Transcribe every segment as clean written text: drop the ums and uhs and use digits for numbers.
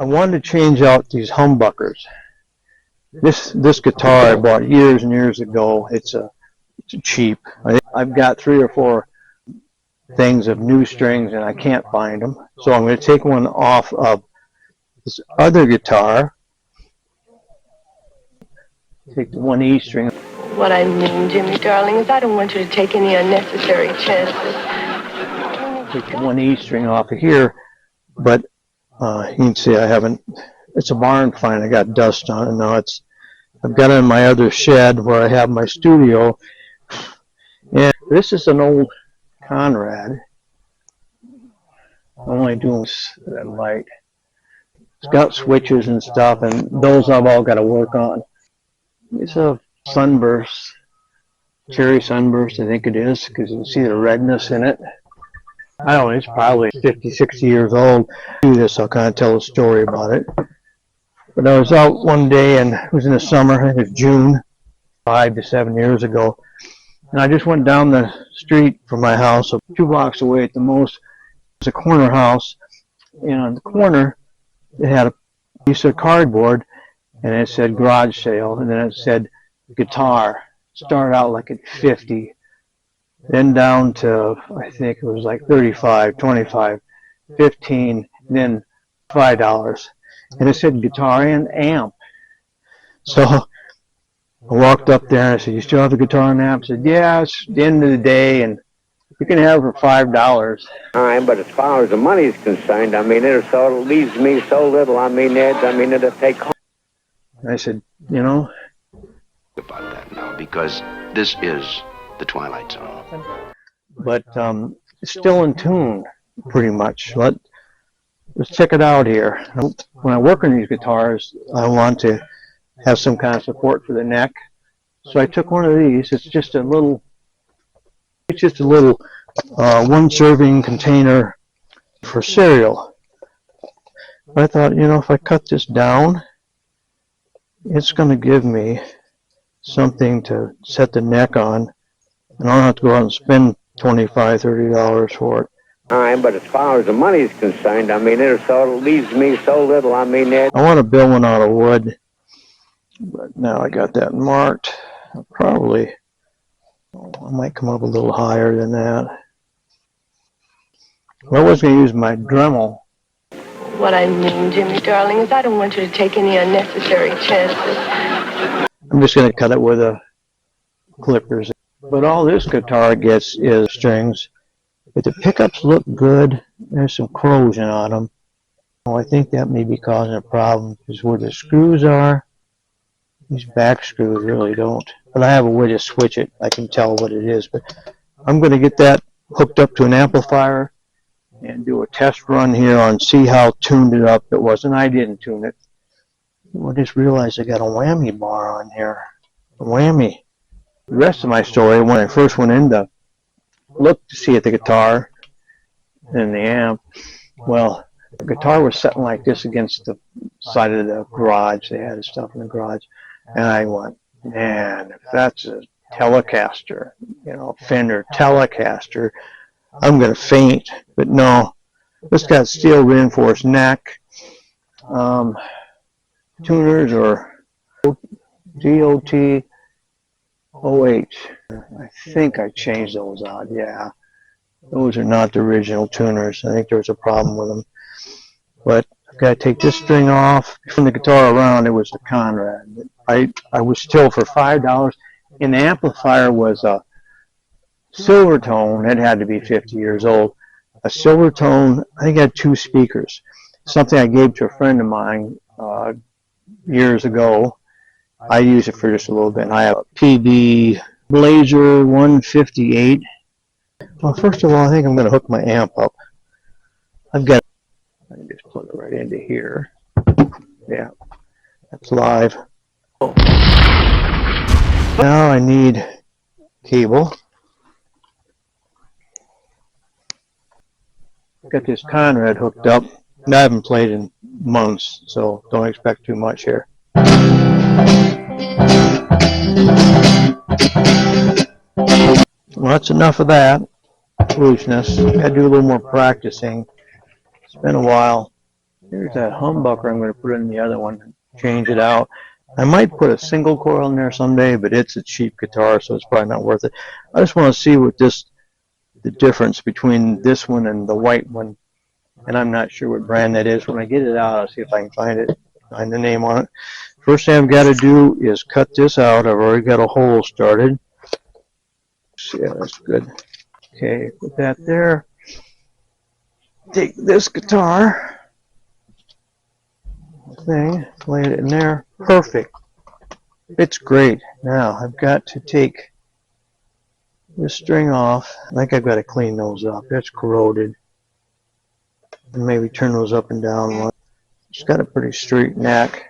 I wanted to change out these humbuckers. This guitar I bought years and years ago. It's cheap. I've got 3 or 4 things of new strings and I can't find them. So I'm going to take one off of this other guitar. Take the 1 E string. What I mean, Jimmy, darling, is I don't want you to take any unnecessary chances. Take the 1 E string off of here, but you can see I haven't. It's a barn find. I got dust on it now. I've got it in my other shed where I have my studio, and this is an old Conrad. I'm only doing that light. It's got switches and stuff, and those I've all got to work on. It's a sunburst, cherry sunburst, I think it is, because you can see the redness in it. I don't know, it's probably 50, 60 years old. Do this, I'll kind of tell a story about it. But I was out one day, and it was in the summer, I think it was June, 5 to 7 years ago. And I just went down the street from my house, so 2 blocks away at the most. It was a corner house, and on the corner, it had a piece of cardboard, and it said garage sale, and then it said guitar. Started out like at 50, then down to, I think it was like 35, 25, 15, then $5. And it said guitar and amp. So I walked up there and I said, "You still have the guitar and amp?" I said, "Yeah, it's the end of the day, and you can have it for $5. All right, but as far as the money is concerned, I mean, it leaves me so little. I mean, it'll take home. I said, "You know, about that now, because this is the Twilight Zone." But it's still in tune, pretty much. Let's check it out here. When I work on these guitars, I want to have some kind of support for the neck. So I took one of these. It's just a little 1-serving container for cereal. I thought, you know, if I cut this down, it's going to give me something to set the neck on, and I don't have to go out and spend $25, $30 for it. All right, but as far as the money is concerned, I mean, it leaves me so little. I mean, I want to build one out of wood, but now I got that marked. I might come up a little higher than that. I was going to use my Dremel. What I mean, Jimmy, darling, is I don't want you to take any unnecessary chances. I'm just going to cut it with a clippers. But all this guitar gets is strings. But the pickups look good. There's some corrosion on them. Oh, I think that may be causing a problem, because where the screws are, these back screws really don't. But I have a way to switch it. I can tell what it is. But I'm going to get that hooked up to an amplifier and do a test run here on see how tuned it up it was. And I didn't tune it. I just realized I got a whammy bar on here. A whammy. The rest of my story, when I first went in to look to see at the guitar and the amp, well, the guitar was sitting like this against the side of the garage. They had stuff in the garage. And I went, man, if that's a Telecaster, you know, Fender Telecaster, I'm going to faint. But no, it's got steel reinforced neck. Tuners or DOT OH. I think I changed those out. Yeah, those are not the original tuners. I think there was a problem with them. But I've got to take this string off. From the guitar around, it was a Conrad. I was still for $5. And the amplifier was a Silvertone. It had to be 50 years old. A Silvertone. I think it had 2 speakers. Something I gave to a friend of mine years ago. I use it for just a little bit. And I have a PB Blazer 158. Well, first of all, I think I'm going to hook my amp up. I can just plug it right into here. Yeah, that's live. Now I need cable. Got this Conrad hooked up. I haven't played in months, so don't expect too much here. Well, that's enough of that foolishness. Got to do a little more practicing. It's been a while. Here's that humbucker I'm going to put in the other one and change it out. I might put a single coil in there someday, but it's a cheap guitar, so it's probably not worth it. I just want to see what the difference between this one and the white one, and I'm not sure what brand that is. When I get it out, I'll see if I can find the name on it. First thing I've got to do is cut this out. I've already got a hole started. Yeah, that's good. Okay, put that there. Take this guitar thing, lay it in there. Perfect. It's great. Now I've got to take this string off. I think I've got to clean those up. That's corroded. And maybe turn those up and down one. It's got a pretty straight neck.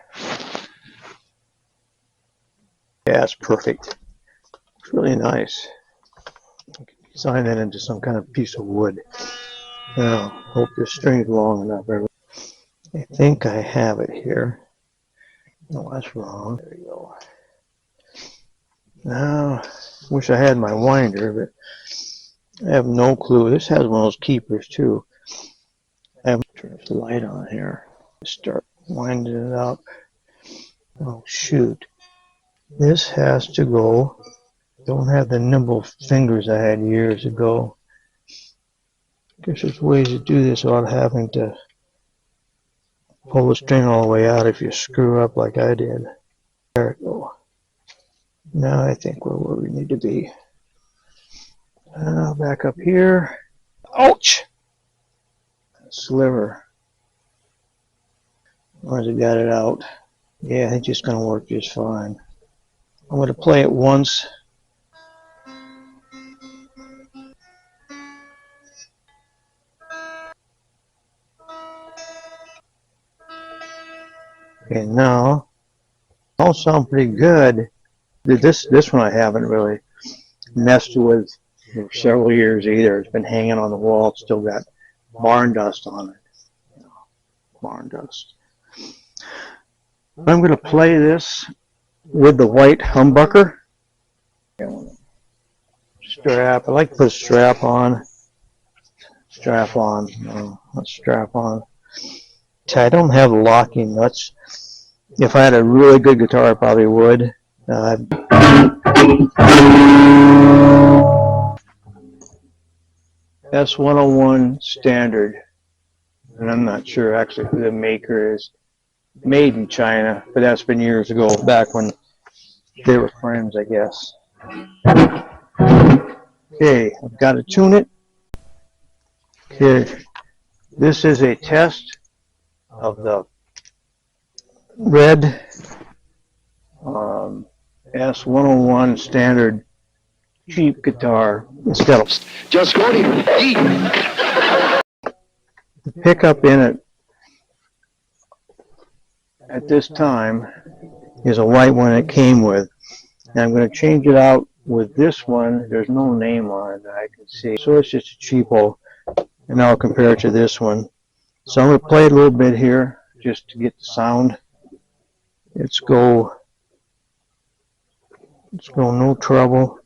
Yeah, it's perfect. It's really nice. Design that into some kind of piece of wood. Now, hope this string's long enough. I think I have it here. No, that's wrong. There we go. Now, wish I had my winder, but I have no clue. This has one of those keepers too. I have to turn the light on here. Start winding it up. Oh shoot. This has to go. Don't have the nimble fingers I had years ago. Guess there's ways to do this without having to pull the string all the way out if you screw up like I did. There we go. Now I think we're where we need to be. Back up here. Ouch! Sliver. Where's it got it out? Yeah, it's just going to work just fine. I'm going to play it once. Okay, now, all sound pretty good. This one I haven't really messed with for several years either. It's been hanging on the wall. It's still got barn dust on it. Barn dust. I'm going to play this with the white humbucker. Strap. I like to put a strap on. Strap on. No, not strap on. I don't have locking nuts. If I had a really good guitar, I probably would. S101 standard, and I'm not sure actually who the maker is. Made in China, but that's been years ago, back when they were friends, I guess. Okay, I've got to tune it. Okay, this is a test of the red S101 standard cheap guitar. It's got a Just go to your feet. the pickup in it at this time is a white one it came with. And I'm going to change it out with this one. There's no name on it that I can see. So it's just a cheapo. And I'll compare it to this one. So I'm going to play it a little bit here just to get the sound. Let's go no trouble.